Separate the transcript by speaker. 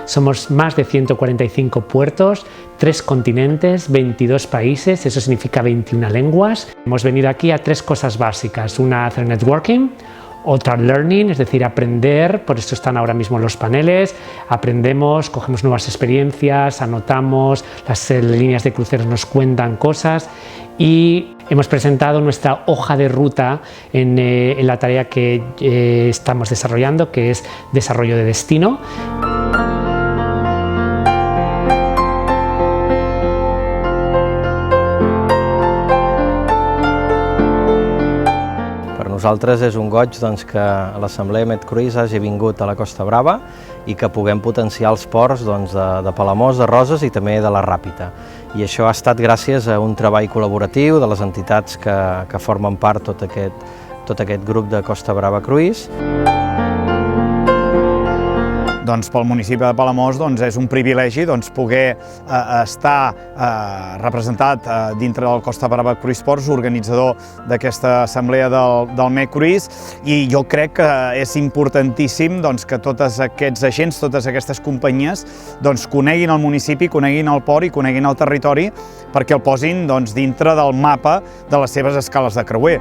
Speaker 1: Somos más de 145 puertos, 3 continentes, 22 países, eso significa 21 lenguas. Hemos venido aquí a 3 cosas básicas, una hacer networking, otra learning, es decir, aprender, por esto están ahora mismo los paneles, aprendemos, cogemos nuevas experiencias, anotamos, las líneas de cruceros nos cuentan cosas y hemos presentado nuestra hoja de ruta en la tarea que estamos desarrollando, que es desarrollo de destino.
Speaker 2: Per nosaltres és un goig que l'Assemblea MedCruise hagi vingut a la Costa Brava i que puguem potenciar els ports de Palamós, de Roses i també de la Ràpita. I això ha estat gràcies a un treball col·laboratiu de les entitats que formen part tot aquest grup de Costa Brava Cruise.
Speaker 3: Pel municipi de Palamós és un privilegi poder estar representat dintre del Costa Brava Cruise Ports, organitzador d'aquesta assemblea del MedCruise, i jo crec que és importantíssim que tots aquests agents, totes aquestes companyies coneguin el municipi, coneguin el port i coneguin el territori perquè el posin dintre del mapa de les seves escales de creuer.